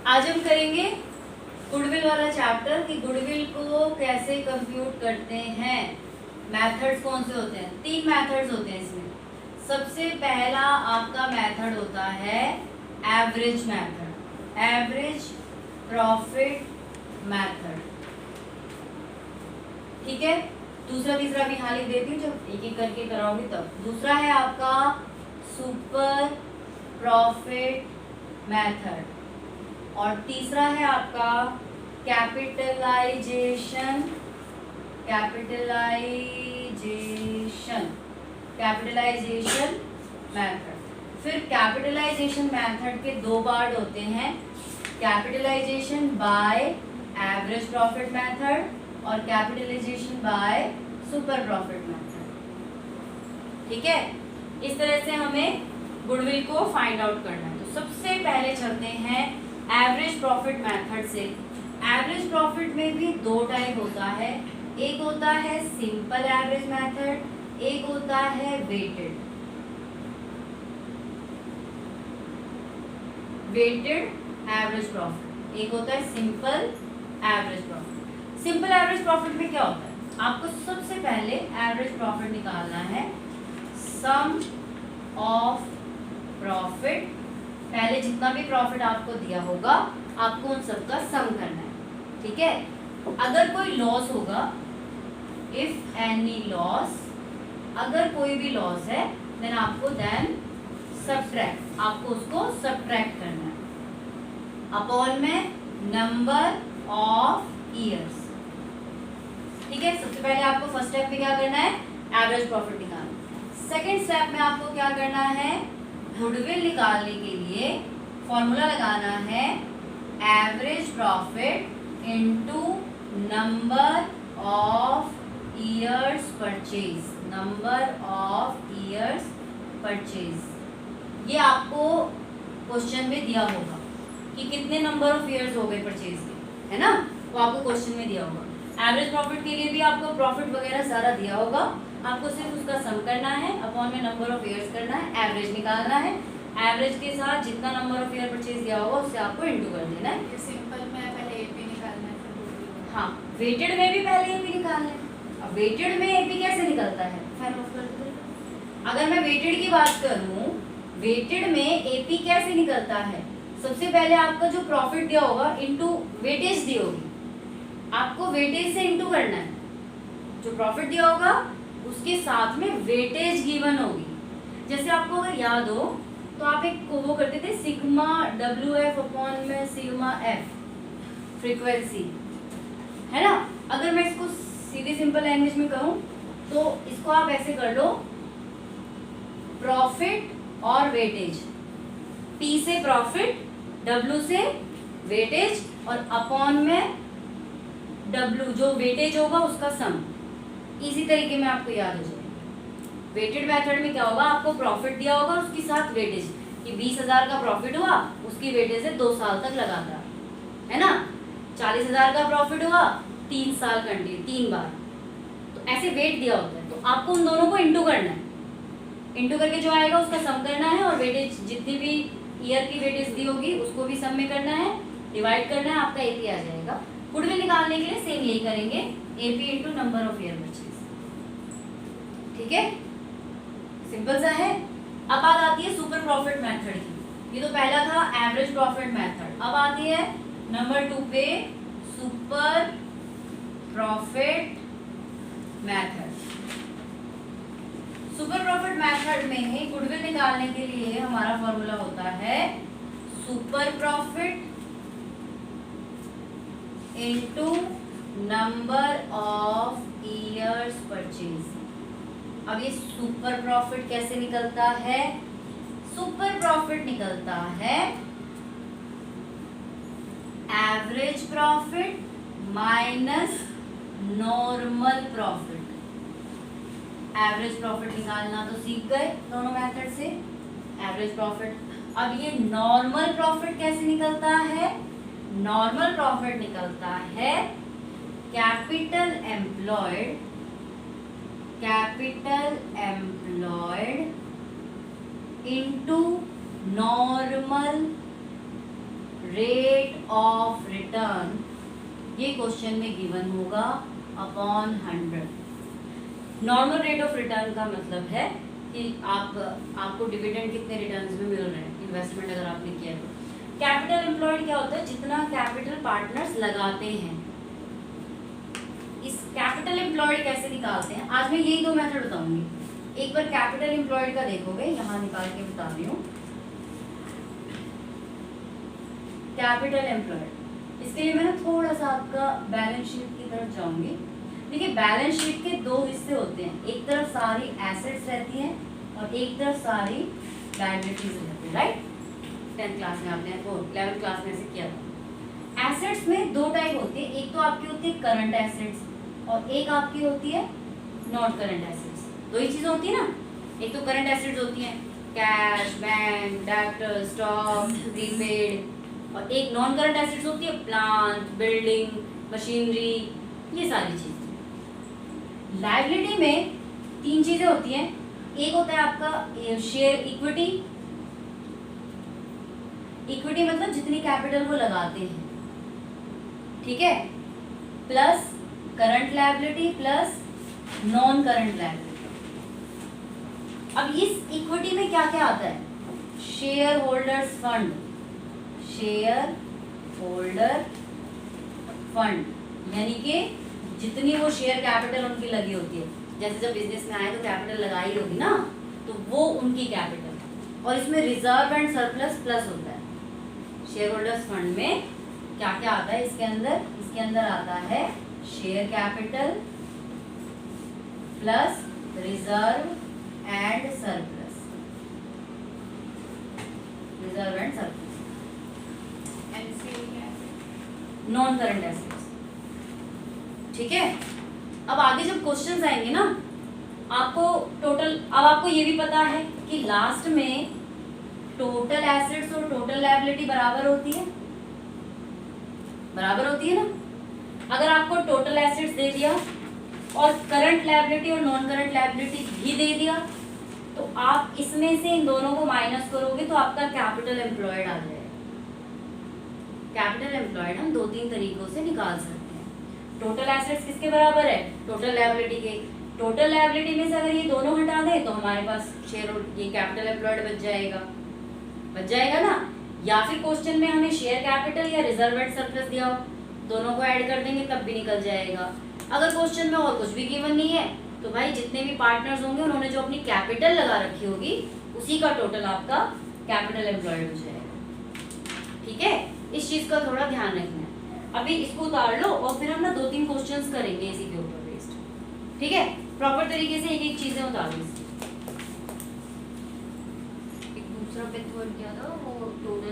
आज हम करेंगे गुडविल वाला चैप्टर कि गुडविल को कैसे कंप्यूट करते हैं। मेथड्स कौन से होते हैं? 3 मेथड्स होते हैं इसमें। सबसे पहला आपका मेथड होता है average method, average profit method, ठीक है। दूसरा तीसरा भी यहाँ लिख देती हूँ, जब एक एक करके कराओगे तब। दूसरा है आपका सुपर प्रॉफिट मेथड और तीसरा है आपका कैपिटलाइजेशन मेथड। फिर कैपिटलाइजेशन मेथड के 2 पार्ट होते हैं, capitalization by average profit method और capitalization by super profit method, ठीक है। इस तरह से हमें गुडविल को फाइंड आउट करना है। तो सबसे पहले चलते हैं एवरेज प्रॉफिट मेथड से। एवरेज प्रॉफिट में भी 2 टाइप होता है, एक होता है सिंपल एवरेज मेथड, एक होता है वेटेड एवरेज प्रॉफिट, एक होता है simple average profit. Simple average profit में क्या होता है? आपको सबसे पहले एवरेज प्रॉफिट निकालना है, सम ऑफ प्रॉफिट। पहले जितना भी प्रॉफिट आपको दिया होगा आपको उन सबका सम करना है, ठीक है। अगर कोई लॉस होगा, इफ एनी लॉस, अगर कोई भी लॉस है देन आपको सब्ट्रैक्ट, आपको उसको सब्ट्रैक्ट करना है अपॉन में नंबर ऑफ ईयर्स, ठीक है। सबसे पहले आपको फर्स्ट स्टेप में क्या करना है? एवरेज प्रॉफिट निकालना। सेकंड स्टेप में आपको क्या करना है? गुडविल निकालने के लिए फॉर्मूला लगाना है average profit into number of years purchase, number of years purchase. ये आपको क्वेश्चन में दिया होगा कि कितने नंबर ऑफ ईयर्स हो गए परचेज के, है ना, वो आपको क्वेश्चन में दिया होगा। एवरेज प्रॉफिट के लिए भी आपको प्रॉफिट वगैरह सारा दिया होगा, आपको सिर्फ उसका सम करना है, अपॉन में नंबर ऑफ ईयर्स करना है, एवरेज निकालना है। एवरेज के साथ जितना नंबर ऑफ ईयर परचेज दिया होगा उससे आपको इनटू कर देना है। सिंपल में पहले एपी निकालना है, हाँ, वेटेड में भी पहले एपी निकालना है। अब वेटेड में एपी कैसे निकलता है? अगर मैं वेटेड की बात करूं, वेटेड में एपी कैसे निकलता है? सबसे पहले आपका जो प्रॉफिट दिया होगा इनटू वेटेज दी होगी, आपको वेटेज से इनटू करना है। जो प्रॉफिट दिया होगा उसके साथ में वेटेज गिवन होगी। जैसे आपको अगर याद हो तो आप एक वो करते थे सिग्मा WF अपॉन में सिग्मा F फ्रीक्वेंसी, है ना। अगर मैं इसको सीधी सिंपल लैंग्वेज में कहूँ तो इसको आप ऐसे कर लो, प्रॉफिट और वेटेज, P से प्रॉफिट, W से वेटेज और अपॉन में W जो वेटेज होगा उसका सम। इसी तरीके में आपको याद हो जाए। वेटेड मेथड में क्या होगा? आपको प्रॉफिट दिया होगा उसके साथ वेटेज, कि 20,000 का प्रॉफिट हुआ, उसकी वेटेज है 2 साल तक लगातार, है ना। 40,000 का प्रॉफिट हुआ 3 साल कंटिन्यू 3 बार, तो ऐसे वेट दिया होता है। तो आपको उन दोनों को इंटू करना है, इंटू करके जो आएगा उसका सम करना है और वेटेज जितनी भी ईयर की वेटेज दी होगी उसको भी सम में करना है, डिवाइड करना है, आपका एपी आ जाएगा। गुडविल निकालने के लिए सेम यही करेंगे, AP into number of year purchase, ठीक है, सिंपल सा है। अब बात आती है सुपर प्रॉफिट मेथड की। ये तो पहला था एवरेज प्रॉफिट मेथड। अब आती है नंबर 2 पे super profit method. Super profit method में ही गुडविल निकालने के लिए हमारा फॉर्मूला होता है super profit into number of years purchase. अब ये सुपर प्रॉफिट कैसे निकलता है? सुपर प्रॉफिट निकलता है average profit minus normal profit. Average profit निकालना तो सीख गए दोनों मेथड से, एवरेज प्रॉफिट। अब ये नॉर्मल प्रॉफिट कैसे निकलता है? नॉर्मल प्रॉफिट निकलता है capital employed into normal rate of return, ये क्वेश्चन में गिवन होगा upon 100। Normal rate of return का मतलब है कि आपको डिविडेंड कितने रिटर्न्स में मिल रहे हैं, इन्वेस्टमेंट अगर आपने किया तो। कैपिटल एम्प्लॉयड क्या होता है, जितना कैपिटल पार्टनर्स लगाते हैं। इस कैपिटल एम्प्लॉयड कैसे निकालते हैं, आज मैं यही दो मेथड बताऊंगी। एक बार कैपिटल एम्प्लॉयड का देखोगे, यहाँ निकाल के बता रही हूँ। कैपिटल एम्प्लॉयड, इसके लिए मैं ना थोड़ा सा आपका बैलेंस शीट की तरफ जाऊंगी। देखिए बैलेंस शीट के दो हिस्से होते हैं, एक तरफ सारी एसेट्स रहती हैं और एक तरफ सारी लायबिलिटीज रहती है, राइट। 10th क्लास में आपने वो 11th क्लास में से किया था। एसेट्स में दो टाइप होती है, एक तो आपकी होती है करंट एसेट्स और एक आपकी होती है नॉन करंट एसेट्स। दो ही चीजें होती है ना, एक तो करंट एसेट्स होती हैं cash, bank, debtor, stock, prepaid, और एक नॉन करंट एसेट्स होती है प्लांट, बिल्डिंग, मशीनरी, ये सारी चीजें। लायबिलिटी में तीन चीजें होती हैं, एक होता है आपका शेयर इक्विटी। इक्विटी मतलब जितनी कैपिटल वो लगाते हैं, ठीक है, plus current liability plus non current liability. अब इस इक्विटी में क्या क्या आता है, share holders fund, share holder fund, यानी कि जितनी वो शेयर कैपिटल उनकी लगी होती है, जैसे जब बिजनेस में आए तो कैपिटल लगाई होगी ना, तो वो उनकी कैपिटल। और इसमें रिजर्व एंड सरप्लस प्लस होता है। शेयर होल्डर्स फंड में क्या क्या आता है, इसके अंदर आता है share capital plus reserve and surplus, reserve and surplus, non current assets, ठीक है। अब आगे जब क्वेश्चंस आएंगे ना, आपको टोटल, अब आपको ये भी पता है कि लास्ट में टोटल एसेट्स और टोटल लायबिलिटी बराबर होती है, बराबर होती है ना। अगर आपको टोटल एसेट्स दे दिया और करंट लायबिलिटी और नॉन करंट लायबिलिटी भी दे दिया, तो आप इसमें से इन दोनों को माइनस करोगे तो आपका कैपिटल एम्प्लॉयड आ जाएगा। कैपिटल एम्प्लॉयड हम दो तीन तरीकों से निकाल सकते हैं। टोटल एसेट्स किसके बराबर है, टोटल लायबिलिटी के। टोटल लायबिलिटी में से अगर ये दोनों हटा दें तो हमारे पास शेयर, ये कैपिटल एम्प्लॉयड बच जाएगा ना। या फिर क्वेश्चन में हमें शेयर कैपिटल या रिजर्व एंड सरप्लस दिया हो, दोनों को ऐड कर देंगे तब भी निकल जाएगा। अगर क्वेश्चन में और कुछ भी गिवन नहीं है तो भाई जितने भी पार्टनर्स होंगे उन्होंने जो अपनी कैपिटल लगा रखी होगी उसी का टोटल आपका कैपिटल एम्प्लॉयड हो जाएगा, ठीक है। इस चीज का थोड़ा ध्यान रखना है। अभी इसको उतार लो और फिर हम ना दो तीन क्वेश्चंस करेंगे इसी के ऊपर बेस्ड, ठीक है। प्रॉपर तरीके से एक एक चीजें उतारो। एक दूसरा पेपर किया था वो टोटल